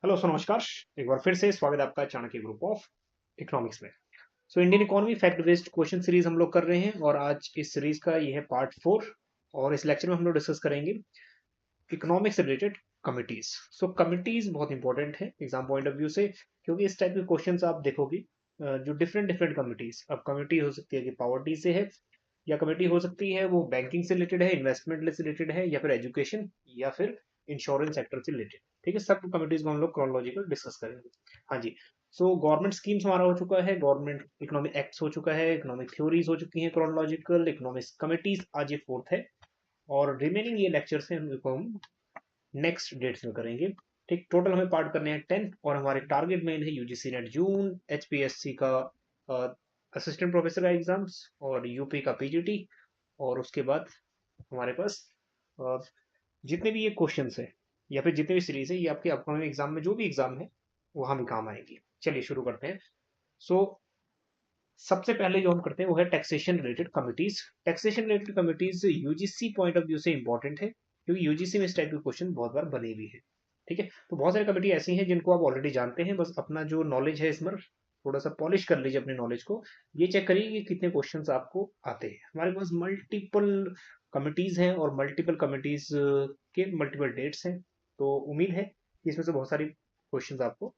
Hello नमस्कार। एक बार फिर से स्वागत है आपका चाणक्य ग्रुप ऑफ इकोनॉमिक्स में। Indian economy fact based question series हम लोग कर रहे हैं और आज इस सीरीज का ये है पार्ट 4। और इस लेक्चर में हम लोग डिस्कस करेंगे इकोनॉमिक्स से रिलेटेड कमिटीज। कमिटीज बहुत इंपॉर्टेंट है एग्जाम पॉइंट ऑफ व्यू से, क्योंकि इस टाइप के क्वेश्चंस आप देखोगे जो डिफरेंट डिफरेंट कमिटीज। अब कमिटी हो सकती है कि पावर्टी से है, या कमिटी हो सकती है वो बैंकिंग से रिलेटेड है, इन्वेस्टमेंट से रिलेटेड है, या फिर एजुकेशन, या फिर इंश्योरेंस सेक्टर से रिलेटेड। ठीक है, सब कमिटीज को हम लोग क्रोनोलॉजिकल डिस्कस करेंगे। हाँ जी। गवर्नमेंट स्कीम्स हमारा हो चुका है, गवर्नमेंट इकोनॉमिक एक्ट्स हो चुका है, इकोनॉमिक थ्योरीज हो चुकी हैं क्रोनोलॉजिकल, इकोनॉमिक्स कमिटीज आज ये फोर्थ है। और रिमेनिंग ये लेक्चर्स हैं उनको हम नेक्स्ट डेट्स में करेंगे। ठीक, टोटल हमें पार्ट करने हैं 10 और हमारे टारगेट मेन है यूजीसी नेट जून, एचपीएससी का असिस्टेंट प्रोफेसर का एग्जाम्स, और यूपी का पीजीटी। और उसके बाद हमारे पास अ, जितने भी ये क्वेश्चंस है या फिर जितने भी सीरीज है, ये आपके अपकमिंग एग्जाम में जो भी एग्जाम है वहां भी काम आएंगी। चलिए शुरू करते हैं। सो सबसे पहले जो हम करते हैं वो है taxation related committees. Taxation related committees UGC point of view से इंपॉर्टेंट है, क्योंकि यूजीसी में इस टाइप के क्वेश्चन बहुत बार बने भी है। ठीक है, तो बहुत सारी कमिटी ऐसी हैं जिनको आप ऑलरेडी जानते हैं, बस अपना जो नॉलेज है इसमें थोड़ा सा पॉलिश कर लीजिए अपने नॉलेज को। ये चेक करिए कि कितने क्वेश्चन आपको आते हैं। हमारे पास मल्टीपल कमिटीज हैं और मल्टीपल कमिटीज के मल्टीपल डेट्स हैं, तो उम्मीद है कि इसमें से बहुत सारी क्वेश्चन आपको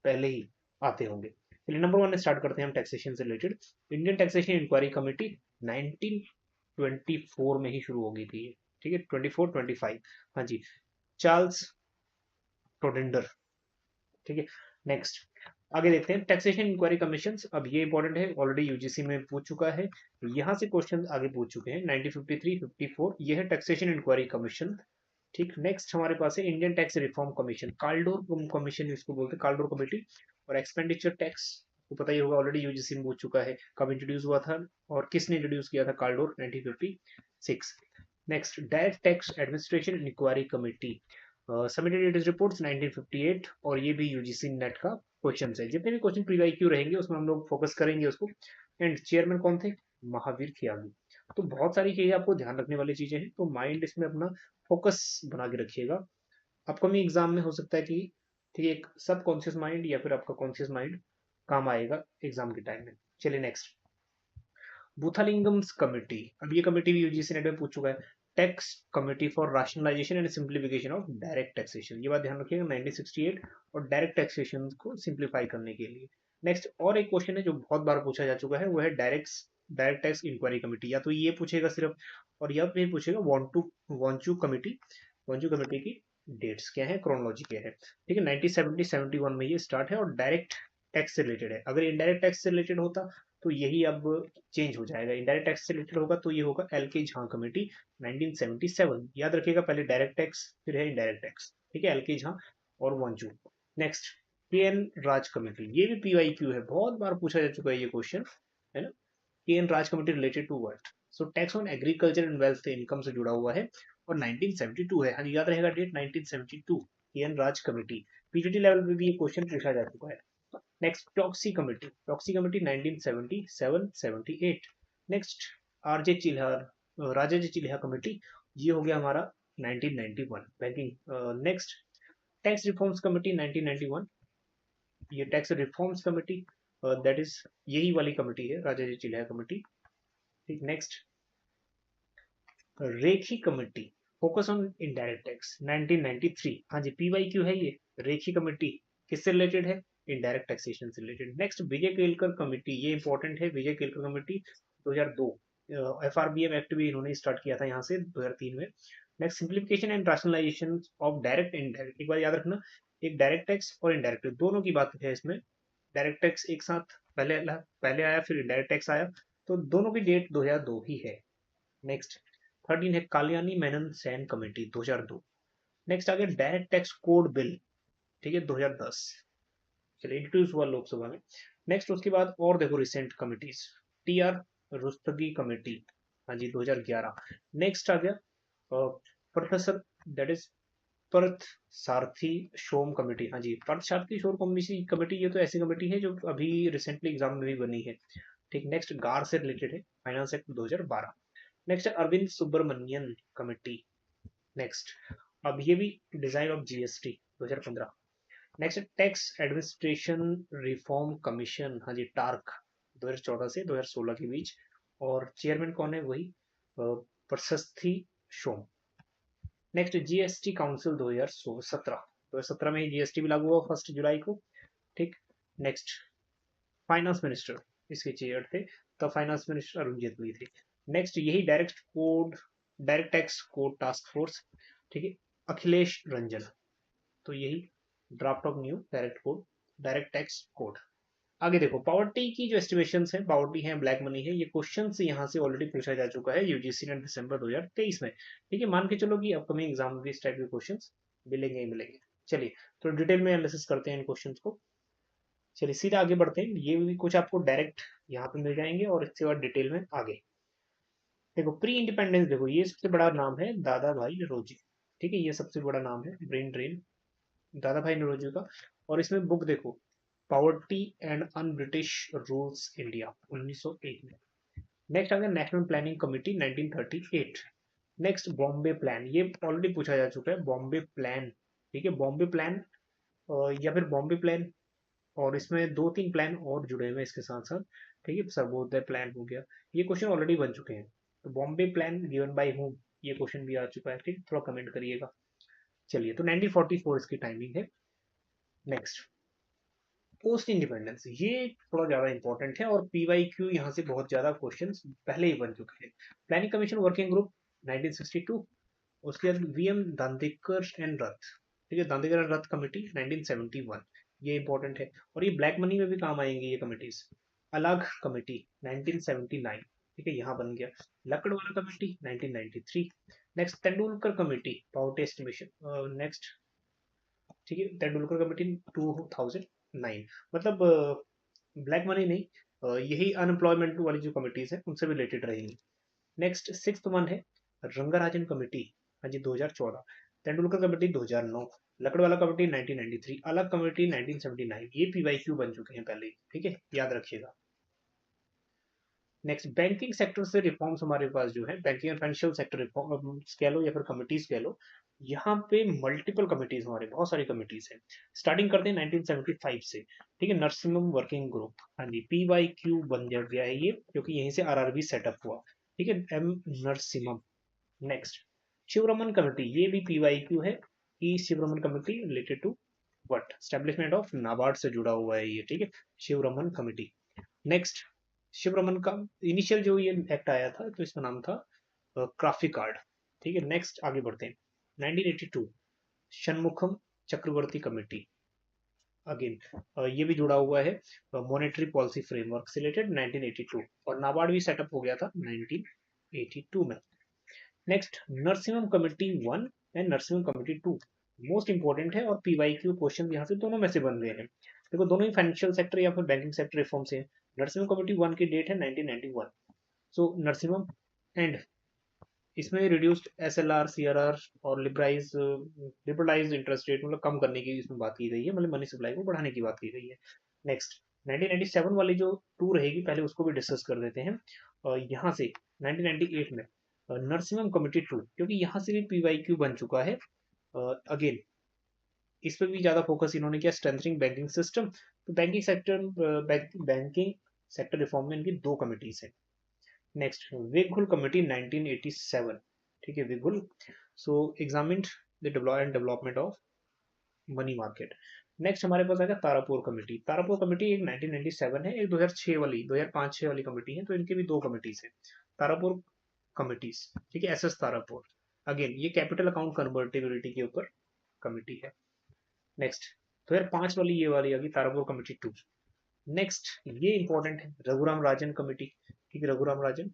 पहले ही आते होंगे। चलिए नंबर 1 स्टार्ट करते हैं हम टैक्सेशन से related. Indian taxation inquiry committee 1924 में ही शुरू हो गई थी ये। ठीक है, 24-25। हाँ जी, चार्ल्स टोडेंडर। ठीक है, नेक्स्ट आगे देखते हैं टैक्सेशन इंक्वायरी कमीशन। अब ये इंपॉर्टेंट है, ऑलरेडी यूजीसी में पूछ चुका है, यहां से क्वेश्चन आगे पूछ चुके हैं। 1953-54 ये है टैक्सेशन इंक्वायरी कमीशन। ठीक, नेक्स्ट हमारे पास है Indian tax reform commission, Kaldor commission इसको बोलते हैं, काल्डोर कमेटी। और एक्सपेंडिचर टैक्स को पता ही होगा, ऑलरेडी यूजीसी में पूछ चुका है कब इंट्रोड्यूस हुआ था और किसने इंट्रोड्यूस किया था, Kaldor 1956। Next direct tax administration inquiry committee submitted it reports 1958, और ये भी यूजीसी नेट का क्वेश्चन है। जितने भी क्वेश्चन प्री क्यू रहेंगे उसमें हम लोग फोकस करेंगे उसको। एंड चेयरमैन कौन थे, महावीर खियागी। तो बहुत सारी चीजें आपको ध्यान रखने वाली चीजें हैं, तो माइंड इसमें अपना फोकस बना के रखिएगा। अपकमिंग एग्जाम में हो सकता है कि ठीक है, एक सब कॉन्शियस माइंड या फिर आपका कॉन्शियस माइंड काम आएगा एग्जाम के टाइम में। चलिए नेक्स्ट, बूथालिंगम्स कमिटी। अब ये कमिटी भी यूजीसी नेट में पूछ चुका है। Tax committee for rationalisation and simplification of direct taxation, ये बात ध्यान रखिएगा 1968, और डायरेक्ट टैक्सेशन को सिंप्लीफाई करने के लिए। नेक्स्ट और एक क्वेश्चन है जो बहुत बार पूछा जा चुका है, वो है डायरेक्ट टैक्स इंक्वायरी कमिटी। या तो ये पूछेगा सिर्फ, और या फिर पूछेगा वांचू कमिटी। वांचू कमिटी की डेट्स क्या है, क्रोनोलॉजी क्या है। ठीक है, 1970-71 में ये स्टार्ट है और डायरेक्ट टैक्स से रिलेटेड है। अगर इनडायरेक्ट टैक्स से रिलेटेड होता तो यही अब चेंज हो जाएगा, इनडायरेक्ट टैक्स से रिलेटेड होगा तो ये होगा एल के झा कमेटी 1977। याद रखिएगा, पहले डायरेक्ट टैक्स फिर है इनडायरेक्ट टैक्स। ठीक है, एल के झा और वंचू। नेक्स्ट, के एन राज कमेटी, ये भी पीवाई क्यू है, बहुत बार पूछा जा चुका है ये क्वेश्चन, है ना। K N Raj committee related to what, so tax on agriculture and wealth income से जुड़ा हुआ है, और 1972 है। हाँ, याद रहेगा date 1972, K N Raj committee. PGT level पे भी ये क्वेश्चन पूछा जा चुका है। Next, Chokshi committee 1977-78। Next, RJ Chelliah Raja J Chelliah committee, ये हो गया हमारा 1991 banking. Next, tax reforms committee 1991, ये tax reforms committee that is यही वाली कमेटी है, राजा जी चिल्हा कमेटी। ठीक, next, Rekhi committee focus on indirect tax 1993। हाँ जी, पीवाई क्यू है ये। रेखी कमेटी किससे रिलेटेड है, इनडायरेक्ट टैक्सेशन से related. Next, Vijay Kelkar committee, ये इंपॉर्टेंट है, Vijay Kelkar committee 2002। FRBM act भी इन्होंने स्टार्ट किया था यहाँ से 2003 में। Next, simplification and rationalisation of direct and indirect. एक बार याद रखना, एक डायरेक्ट टैक्स और इनडायरेक्ट दोनों की बात है इसमें। डायरेक्ट टैक्स एक साथ पहले आया, फिर इनडायरेक्ट टैक्स आया, तो दोनों की डेट 2002 ही है। नेक्स्ट, 13 है कालियानी मेनन सैन कमेटी 2002। नेक्स्ट आ गया डायरेक्ट टैक्स कोड बिल। ठीक है, 2010, चलिए इंट्रोड्यूस हुआ लोकसभा में। नेक्स्ट उसके बाद और देखो recent committees, T R Rustagi committee, हाँ जी 2011। नेक्स्ट आ गया professor that is Perth Sarathi Shome committee. हाँ जी, पर्थ सारथी शोम कमेटी, ये तो ऐसी कमेटी है जो अभी रिसेंटली एग्जाम में भी बनी है। ठीक, नेक्स्ट गार से रिलेटेड है, finance act 2012। Next, Arvind Subramanian committee. Next, अब ये भी design of GST 2015। Next tax administration reform commission, हाँ जी टार्क, 2014 से 2016 के बीच। और चेयरमैन कौन है, वही प्रशस्ति शोम। नेक्स्ट जीएसटी काउंसिल 2017 में जीएसटी भी लागू हुआ 1 जुलाई को। ठीक। नेक्स्ट फाइनेंस मिनिस्टर इसके चेयर थे, तब फाइनेंस मिनिस्टर अरुण जेटली थे। नेक्स्ट यही direct tax code task force, ठीक है, अखिलेश रंजन। तो यही draft of new direct tax code. आगे देखो पावर्टी की जो एस्टिमेशन है, पावर्टी है, ब्लैक मनी है, ये क्वेश्चन से यहाँ से ऑलरेडी पूछा जा चुका है यूजीसी ने दिसंबर 2023 में। ठीक है, मान के चलो कि अपकमिंग एग्जाम में भी इस टाइप के क्वेश्चन मिलेंगे ही मिलेंगे। चलिए तो डिटेल में एनालिसिस करते हैं इन क्वेश्चन को। चलिए सीधा आगे बढ़ते हैं, ये भी कुछ आपको डायरेक्ट यहाँ पे मिल जाएंगे और इसके बाद डिटेल में आगे। देखो प्री इंडिपेंडेंस, देखो ये सबसे बड़ा नाम है दादा भाई नौरोजी। ठीक है, ये सबसे बड़ा नाम है ब्रेन ड्रेन दादा भाई नौरोजी का। और इसमें बुक देखो, poverty and un British rules India 1901 में। नेक्स्ट आ गया national planning committee 1938। Next Bombay plan, ये ऑलरेडी पूछा जा चुका है, बॉम्बे प्लान। ठीक है, बॉम्बे प्लान या फिर बॉम्बे प्लान, और इसमें 2-3 प्लान और जुड़े हुए हैं इसके साथ साथ। ठीक है, सर्वोदय प्लान हो गया, ये क्वेश्चन ऑलरेडी बन चुके हैं। तो Bombay plan given by home, ये क्वेश्चन भी आ चुका है। ठीक, थोड़ा कमेंट करिएगा। चलिए तो 1944 इसकी टाइमिंग है। नेक्स्ट पोस्ट इंडिपेंडेंस, ये थोड़ा ज्यादा इंपॉर्टेंट है और पीवाई क्यू यहाँ से बहुत ज्यादा क्वेश्चंस पहले ही बन चुके हैं। Planning commission working group 1962। उसके बाद वीएम दांदेकर एंड रथ, ठीक है, दांदेकर एंड रथ कमेटी 1971, ये इंपॉर्टेंट है। और ये ब्लैक मनी में भी काम आएंगे ये कमिटीज। अलग कमेटी 1979, ठीक है, यहाँ बन गया। Lakdawala committee 1993। Next Tendulkar committee poverty estimation, next, ठीक है, तेंदुलकर कमेटी 2009। मतलब ब्लैक मनी नहीं, यही अनएम्प्लॉयमेंट वाली जो कमिटीज है उनसे रिलेटेड रहेंगी। नेक्स्ट सिक्स्थ वन है रंगाराजन कमेटी, हाँ जी 2014। तेंदुलकर कमेटी 2009। लकड़वाला कमेटी 1993। अलग कमेटी 1979। ये पीवाईक्यू बन चुके हैं पहले, ठीक है, याद रखिएगा। नेक्स्ट बैंकिंग सेक्टर से रिफॉर्म्स हमारे पास जो है, banking and financial sector reforms कह लो या फिर कमिटीज कह लो। यहाँ पे मल्टीपल कमिटीज, हमारे बहुत सारी कमिटीज हैं। स्टार्टिंग करते हैं 1975 से। ठीक है, नरसिम्हम वर्किंग ग्रुप, हाँ जी पीवाईक्यू बन गया है ये, क्योंकि यहीं से आरआरबी सेटअप हुआ। ठीक है, M Narasimham. Next Sivaraman committee, ये भी पीवाईक्यू है कि Sivaraman committee related to what, establishment of NABARD से जुड़ा हुआ है ये। ठीक है, शिवरमन कमेटी। नेक्स्ट शिवरमन का इनिशियल जो ये एक्ट आया था तो इसका नाम था क्राफी कार्ड। ठीक है, नेक्स्ट आगे बढ़ते हैं। 1982 शनमुखम चक्रवर्ती कमेटी, अगेन ये भी जुड़ा हुआ है मॉनेटरी पॉलिसी फ्रेमवर्क से रिलेटेड 1982। और नाबार्ड भी सेटअप हो गया था 1982 में। Next Narasimham committee 1 and Narasimham committee 2 most important है, और पीवाईक्यू क्वेश्चन यहाँ से दोनों में से बन रहे हैं। देखो दोनों ही फाइनेंशियल सेक्टर या फिर बैंकिंग सेक्टर रिफॉर्म से। नरसिम्हम कमेटी 1 की डेट है 1991। सो नरसिम्हम एंड इसमें रिड्यूस्ड एसएलआर सीआरआर और लिबरलाइज इंटरेस्ट रेट, मतलब कम करने की इसमें बात की गई है, मतलब मनी सप्लाई को बढ़ाने की बात की गई है। नेक्स्ट 1997 वाली जो 2 रहेगी पहले उसको भी डिस्कस कर देते हैं। और यहाँ से 1998 में नरसिम्हम कमेटी 2, क्योंकि यहाँ से भी पीवाईक्यू बन चुका है। अगेन इस पर भी ज्यादा फोकस इन्होंने किया, स्ट्रेंथनिंग बैंकिंग सिस्टम। तो बैंकिंग सेक्टर रिफॉर्म में इनकी 2 कमिटीज है। नेक्स्ट विगुल कमिटी 1987, ठीक है Vaghul. So examined the development of money market. Next हमारे पास आएगा तारापुर कमेटी। तारापुर कमेटी एक 1997 है, एक 2006 वाली 2005-6 वाली कमेटी है, तो इनके भी 2 कमिटीज है तारापुर कमिटीज। ठीक है, एसएस तारापुर। अगेन ये कैपिटल अकाउंट कन्वर्टेबिलिटी के ऊपर कमिटी है। नेक्स्ट 2005 वाली ये वाली होगी तारापुर कमेटी 2। नेक्स्ट ये इंपॉर्टेंट है रघुराम राजन कमेटी। ठीक है, रघुराम राजन,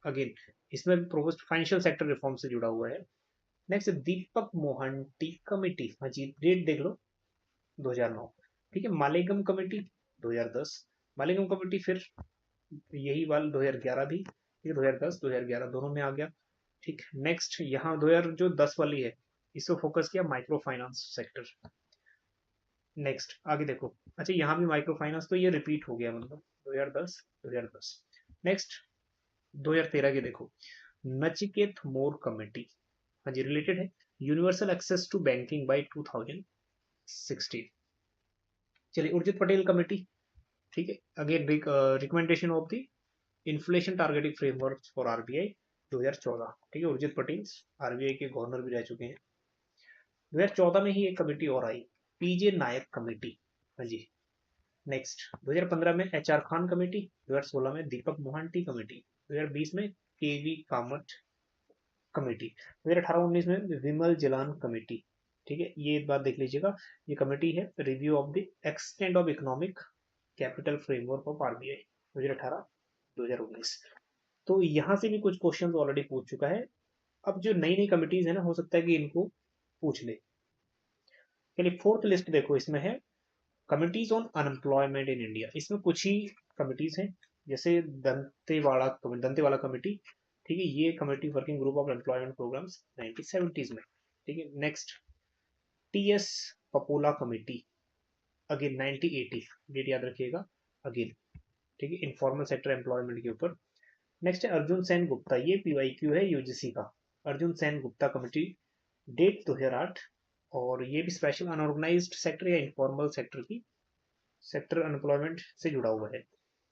अगेन इसमें प्रोपोज्ड फाइनेंशियल सेक्टर रिफॉर्म से जुड़ा हुआ है। नेक्स्ट दीपक मोहंती कमेटी, हाँ जी डेट देख लो 2009। ठीक है, मालेगम कमेटी 2010। मालेगम कमेटी फिर यही वाल 2011 भी, ठीक है 2010 2011 दोनों में आ गया। ठीक, नेक्स्ट यहाँ 2010 वाली है, इसको फोकस किया माइक्रो फाइनेंस सेक्टर। नेक्स्ट आगे देखो, अच्छा यहाँ भी माइक्रो फाइनेंस, तो ये रिपीट हो गया, मतलब 2010। नेक्स्ट 2013 के देखो नचिकेत मोर कमेटी, हाँ जी रिलेटेड है universal access to banking by 2016। चलिए उर्जित पटेल कमेटी, ठीक है, again recommendation of the inflation targeting framework for RBI 2014, ठीक है, उर्जित पटेल आरबीआई के गवर्नर भी रह चुके हैं। 2014 में ही एक कमेटी और आई, पीजे नायक कमेटी, हाँ जी। नेक्स्ट 2015 में एच आर खान कमेटी, 2016 में दीपक मोहंती कमेटी, 2020 में केवी कामत कमेटी, 2018-19 में विमल जलान कमेटी, ठीक है। ये बात देख लीजिएगा, ये कमेटी है review of the extent of economic capital framework of RBI 2018-2019। तो यहाँ से भी कुछ क्वेश्चन ऑलरेडी पूछ चुका है। अब जो नई नई कमिटीज है ना, हो सकता है कि इनको पूछ ले। चलिए फोर्थ लिस्ट देखो, इसमें है committees on unemployment in India. इसमें कुछ ही कमिटीज हैं, जैसे दंतेवाला कमेटी, ठीक है, ये committee working group of employment programmes 1970s में, ठीक है। Next TS Papola committee, again 1980, date याद रखिएगा अगेन, ठीक है, इनफॉर्मल सेक्टर एम्प्लॉयमेंट के ऊपर। नेक्स्ट है अर्जुन सेन गुप्ता, ये पीवाईक्यू है यूजीसी का, Arjun Sengupta committee, date 2008, और ये भी स्पेशल अनऑर्गेनाइज्ड सेक्टर या इनफॉर्मल सेक्टर की सेक्टर अनएम्प्लॉयमेंट से जुड़ा हुआ है।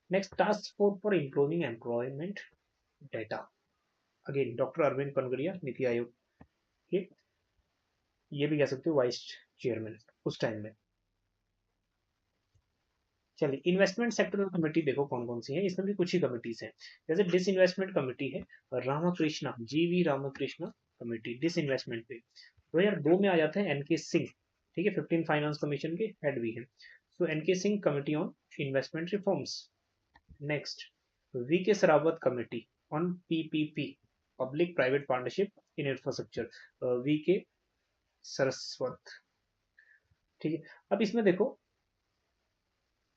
Next task force for improving employment data, again doctor Arvind Panagariya, NITI Aayog के, ये भी कह सकते हो वाइस चेयरमैन उस टाइम में। चलिए इन्वेस्टमेंट सेक्टर कमेटी देखो कौन कौन सी है, इसमें भी कुछ ही कमिटीज हैं। जैसे डिसइन्वेस्टमेंट कमेटी है, रामाकृष्णा, जीवी रामकृष्णा कमेटी डिसइन्वेस्टमेंट पे। 2002 में आ जाते हैं एनके सिंह, ठीक है, 15 फाइनेंस कमीशन के हेड भी हैं। So NK Singh committee on investment reforms. Next V K Saraswat committee on PPP, public private partnership in infrastructure, V K Saraswat, ठीक है। अब इसमें देखो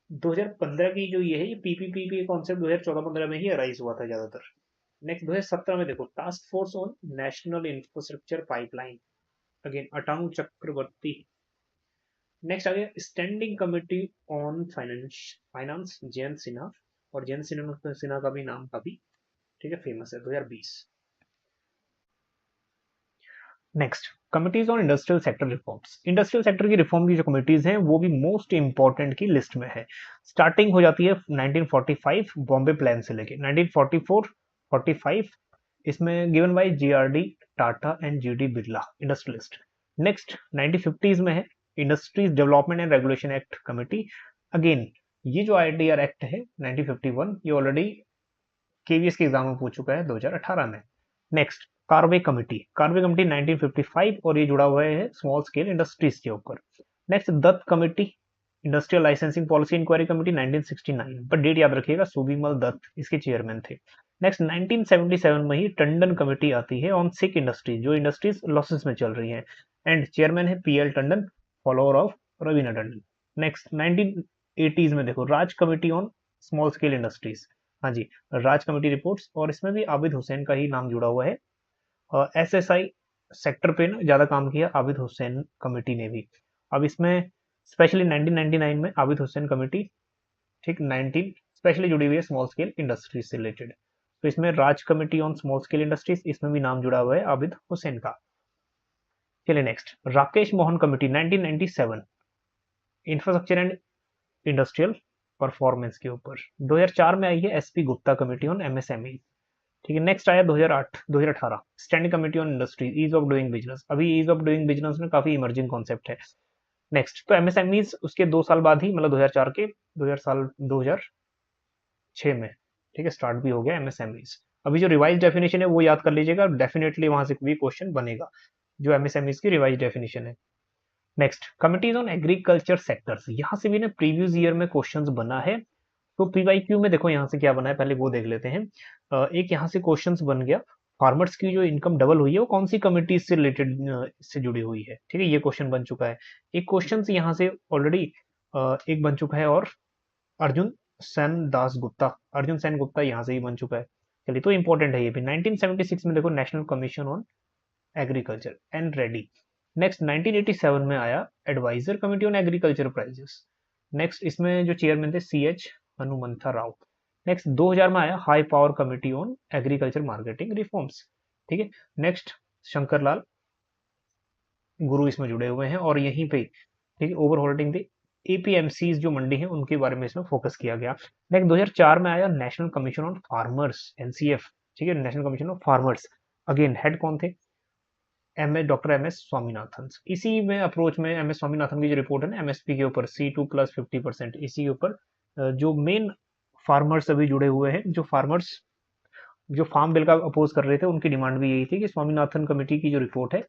2015 की जो ये है, ये पीपीपी के कॉन्सेप्ट 2014-15 में ही अराइज हुआ था ज्यादातर। नेक्स्ट 2017 में देखो task force on national infrastructure pipeline, again Atanu Chakraborty. Next आ गया standing committee on finance Jayant Sinha, और जयंत सिन्हा का भी नाम काफी, ठीक है, फेमस है, 2020। Next committees on industrial sector reforms, industrial sector की रिफॉर्म की जो कमिटीज हैं वो भी मोस्ट इंपॉर्टेंट की लिस्ट में है। स्टार्टिंग हो जाती है 1945 बॉम्बे प्लान से लेके 1944-45, इसमें given by GRD Tata and GD Birla industrialist. Next 1950s में है industries development and regulation act committee, again ये जो आईडीआर एक्ट है 1951, ये ऑलरेडी केवीएस के एग्जाम में पूछ चुका है 2018 में। Next Karve committee, Karve committee 1955, और ये जुड़ा हुआ है स्मॉल स्केल इंडस्ट्रीज के ऊपर। Next Dutt committee, industrial licensing policy inquiry committee 1969, पर डेट याद रखिएगा, सुबीमल दत्त इसके चेयरमैन थे। नेक्स्ट 1977 में ही टंडन कमेटी आती है ऑन सिक इंडस्ट्रीज, जो इंडस्ट्रीज लॉसेस में चल रही हैं, एंड चेयरमैन है PL Tandon, follower of Raveena Tandon. Next 1980s में देखो Raj committee on small scale industries, हाँ जी, राज कमेटी रिपोर्ट्स, और इसमें भी आबिद हुसैन का ही नाम जुड़ा हुआ है। एसएसआई सेक्टर पे ना ज्यादा काम किया आबिद हुसैन कमेटी ने भी। अब इसमें स्पेशली 1999 में आबिद हुसैन कमेटी, ठीक, 19 स्पेशली जुड़ी हुई है स्मॉल स्केल इंडस्ट्रीज से रिलेटेड। तो इसमें Raj committee on small scale industries, इसमें भी नाम जुड़ा हुआ है आबिद हुसैन का। चलिए next Rakesh Mohan committee 1997, infrastructure and industrial performance के ऊपर। 2004 में आई है SP Gupta committee on MSME, ठीक है। नेक्स्ट आया 2018 standing committee on industry ease of doing business, अभी ईज ऑफ डूइंग बिजनेस में काफी इमर्जिंग कॉन्सेप्ट है। नेक्स्ट तो एमएसएमईज उसके 2 साल बाद ही, मतलब 2004 के 2006 में, ठीक है, स्टार्ट भी हो गया एमएसएमईज। अभी जो रिवाइज डेफिनेशन है वो याद कर लीजिएगा, डेफिनेटली वहां से भी क्वेश्चन बनेगा, जो एमएसएमईज की रिवाइज डेफिनेशन है। Next committees on agriculture sectors, यहाँ से भी ना प्रीवियस ईयर में क्वेश्चंस बना है। तो पीवाईक्यू में देखो यहाँ से क्या बना है, पहले वो देख लेते हैं। एक यहाँ से क्वेश्चंस बन गया, फार्मर्स की जो इनकम डबल हुई है वो कौन सी कमिटी से रिलेटेड से जुड़ी हुई है, ठीक है, ये क्वेश्चन बन चुका है। एक क्वेश्चन यहाँ से ऑलरेडी एक बन चुका है, और अर्जुन सेन गुप्ता यहाँ से ही बन चुका है। चलिए तो इंपॉर्टेंट है ये भी। 1976 में देखो national commission on agriculture and ready. Next 1987 में आया advisor committee on agriculture prices. Next इसमें जो चेयरमैन थे CH हनुमंथा राव। नेक्स्ट 2000 में आया high power committee on agriculture marketing reforms, ठीक है। नेक्स्ट शंकर लाल गुरु इसमें जुड़े हुए हैं, और यहीं पे, ठीक है, ओवर होल्डिंग द एपीएमसीज जो मंडी है उनके बारे में इसमें फोकस किया गया। नेक्स्ट 2004 में आया national commission on farmers, NCF, ठीक है, national commission of farmers. Again head कौन थे? Doctor M S Swaminathan. इसी में अप्रोच में एम एस स्वामीनाथन की जो रिपोर्ट है ना एमएसपी के ऊपर C2+50%, इसी के ऊपर जो मेन फार्मर्स अभी जुड़े हुए हैं, जो फार्मर्स जो फार्म बिल का अपोज कर रहे थे, उनकी डिमांड भी यही थी कि स्वामीनाथन कमेटी की जो रिपोर्ट है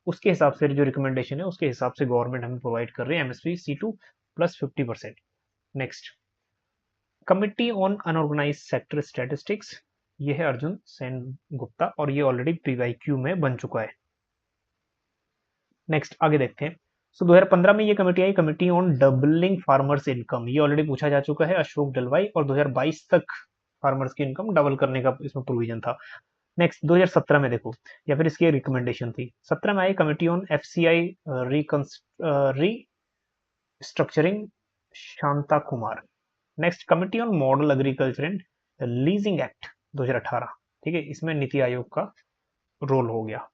उसके हिसाब से जो रिकमेंडेशन है उसके हिसाब से गवर्नमेंट हमें प्रोवाइड कर रही है MSP C2+50%। Next committee on unorganise sector statistics, ये है अर्जुन सेन गुप्ता और ये ऑलरेडी प्रीवाईक्यू में बन चुका है। नेक्स्ट आगे देखते हैं। सो 2015 में ये committee I, committee on doubling farmers income, ये ऑलरेडी पूछा जा चुका है, अशोक डलवाई, और 2022 तक फार्मर्स की इनकम डबल करने का इसमें प्रोविजन था। नेक्स्ट 2017 में देखो, या फिर इसकी रिकमेंडेशन थी। 17 में आई committee on FCI restructuring, Shanta Kumar. Next committee on model agriculture and leasing act 2018, ठीक है, इसमें नीति आयोग का रोल हो गया।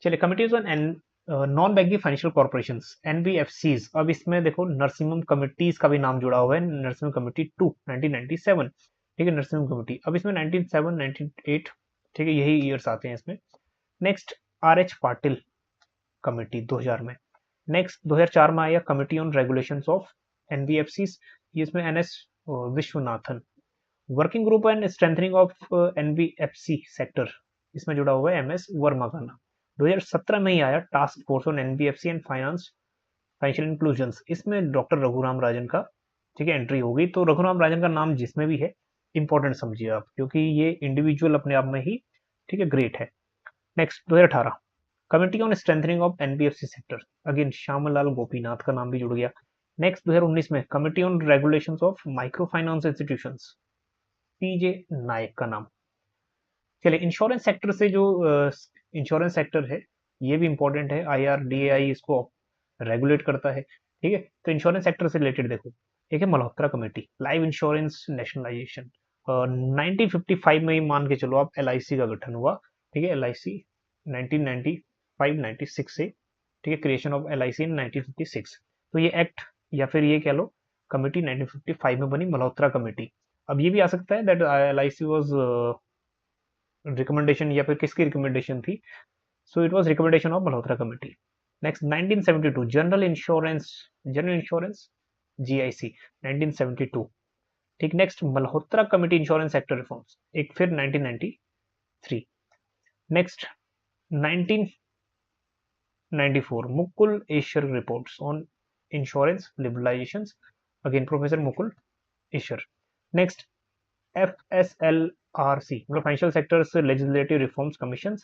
चलिए committees on non banking financial corporation, NBFCs, अब इसमें देखो नरसिम्हम कमिटीज का भी नाम जुड़ा हुआ है, नरसिम्हम कमेटी 2 1997, ठीक है, नरसिम्हम कमेटी। अब इसमें 1997 1998, ठीक है, यही ईयर्स आते हैं इसमें। Next R H Patil committee 2000 में। नेक्स्ट 2004 में आया committee on regulations of NBFCs, इसमें NS Viswanathan. Working group and strengthening of NBFC sector, इसमें जुड़ा हुआ है एमएस वर्मा का नाम। 2017 में ही आया task force on NBFC and financial inclusion, इसमें डॉक्टर रघुराम राजन का, ठीक है, एंट्री हो गई। तो रघुराम राजन का नाम जिसमें भी है इंपॉर्टेंट समझिए आप, क्योंकि ये इंडिविजुअल अपने आप में ही, ठीक है, ग्रेट है। Next 2018 committee on strengthening of NBFC sector, again Shyamala Gopinath का नाम भी जुड़ गया। नेक्स्ट 2019 में committee on regulations of micro finance institutions, PJ Nayak का नाम। चलिए इंश्योरेंस सेक्टर से जो इंश्योरेंस सेक्टर है ये भी इंपॉर्टेंट है, IRDAI इसको रेगुलेट करता है, ठीक है। तो इंश्योरेंस सेक्टर से रिलेटेड देखो, एक है Malhotra committee, life insurance nationalisation, 1955 में ही मान के चलो आप LIC का गठन हुआ, ठीक है, LIC 1995-96 से, ठीक है, क्रिएशन ऑफ LIC इन 1956। तो ये एक्ट या फिर ये कह लो कमेटी 1955 में बनी, मल्होत्रा कमेटी। अब ये भी आ सकता है दैट LIC वाज रिकमेंडेशन, या फिर किसकी रिकमेंडेशन थी, so it was recommendation of Malhotra committee. Next 1972 general insurance GIC 1972, ठीक। Next Malhotra committee insurance sector reforms, एक फिर 1993। Next 1994 Mukul Asher reports on insurance liberalisations, again professor Mukul Asher. Next FSLRC मतलब financial sectors legislative reforms commission,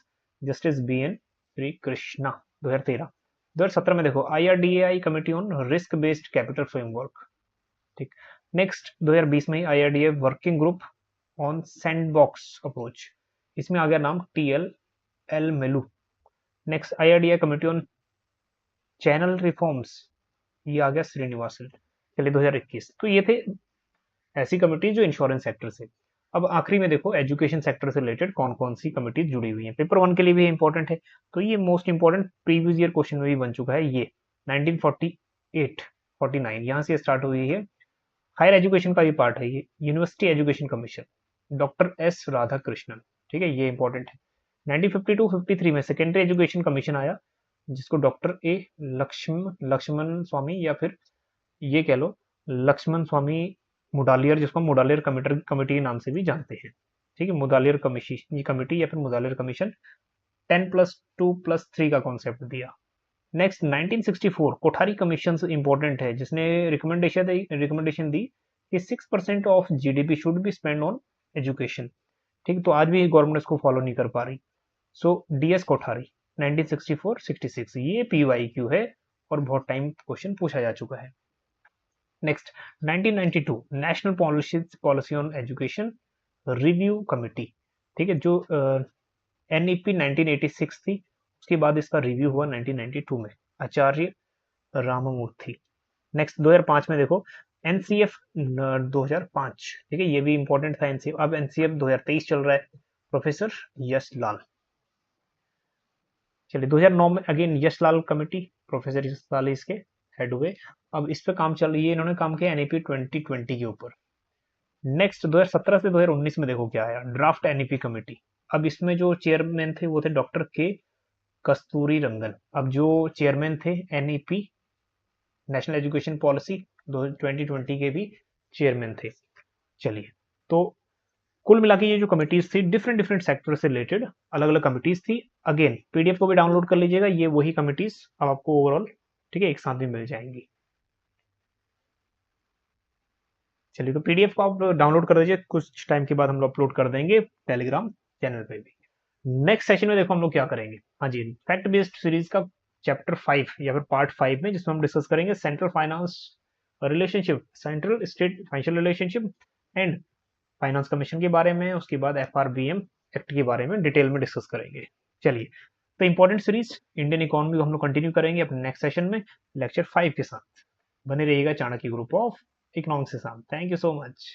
justice BN Srikrishna 2013। 2017 में देखो IRDAI committee on risk based capital framework, ठीक। Next 2020 में IRDAI working group on sandbox approach, इसमें आ गया नाम TLL मेलू। Next IRDAI committee on channel reforms, ये आ गया श्रीनिवासन। चलिए 2021, तो ये थे ऐसी कमेटी जो इंश्योरेंस सेक्टर से। अब आखिरी में देखो एजुकेशन सेक्टर से रिलेटेड कौन कौन सी कमिटीज जुड़ी हुई हैं, पेपर 1 के लिए भी इंपॉर्टेंट है। तो ये most important previous year question में भी बन चुका है, ये 1948-49 यहाँ से स्टार्ट हुई है। हायर एजुकेशन का ये पार्ट है, ये university education commission, doctor S Radhakrishnan, ठीक है, ये इंपॉर्टेंट है। 1952-53 में सेकेंडरी एजुकेशन कमीशन आया, जिसको डॉक्टर A लक्ष्मण स्वामी, या फिर ये कह लो लक्ष्मण स्वामी मुडालियर, जिसको मुडालियर कमेटी के नाम से भी जानते हैं, ठीक है, मुडालियर कमेटी या फिर मुडालियर कमीशन 10+2+3 का कॉन्सेप्ट दिया। नेक्स्ट 1964 कोठारी कमीशन इंपॉर्टेंट है, जिसने रिकमेंडेशन दी कि 6% of GDP should be spend on education, ठीक। तो आज भी गवर्नमेंट इसको फॉलो नहीं कर पा रही। सो DS कोठारी 1964-66, ये PYQ है और बहुत टाइम क्वेश्चन पूछा जा चुका है। Next 1992 national policy on education review committee, ठीक है, जो NEP 1986 थी, उसके बाद इसका रिव्यू हुआ 1992 में, आचार्य राममूर्ति। नेक्स्ट 2005 में देखो NCF 2005, ठीक है, ये भी इंपॉर्टेंट था NCF। अब NCF 2023 चल रहा है, प्रोफेसर यश लाल। चलिए 2009 में अगेन यश लाल कमेटी, प्रोफेसर यश लाल इसके। हेड हुए। अब इस पे काम चल रही है, इन्होंने काम किया एनईपी 2020 के ऊपर। नेक्स्ट 2017 से 2019 में देखो क्या आया, ड्राफ्ट एनईपी कमेटी। अब इसमें जो चेयरमैन थे वो थे डॉक्टर के कस्तूरी रंगन। अब जो चेयरमैन थे एनईपी नेशनल एजुकेशन पॉलिसी 2020 के भी चेयरमैन थे। चलिए, तो कुल मिला के ये जो कमिटीज थी डिफरेंट डिफरेंट सेक्टर से रिलेटेड अलग अलग कमिटीज थी। अगेन पीडीएफ को भी डाउनलोड कर लीजिएगा, ये वही कमिटीज अब आपको ओवरऑल ठीक है एक साथ भी मिल जाएंगी। चलिए, तो पीडीएफ को आप डाउनलोड कर दीजिए, कुछ टाइम के बाद हम लोग अपलोड कर देंगे टेलीग्राम चैनल पे भी। नेक्स्ट सेशन में देखो हम लोग क्या करेंगे। हाँ जी, फैक्ट बेस्ड सीरीज का चैप्टर 5 या फिर पार्ट 5 में, जिसमें हम डिस्कस करेंगे central finance relationship, central state financial relationship and finance commission के बारे में। उसके बाद एफआरबीएम एक्ट के बारे में डिटेल में डिस्कस करेंगे। चलिए, तो इंपॉर्टेंट सीरीज इंडियन इकोनॉमी को हम लोग कंटिन्यू करेंगे अपने नेक्स्ट सेशन में लेक्चर 5 के साथ। बने रहिएगा चाणक्य ग्रुप ऑफ इकोनॉमिक्स के साथ। Thank you so much.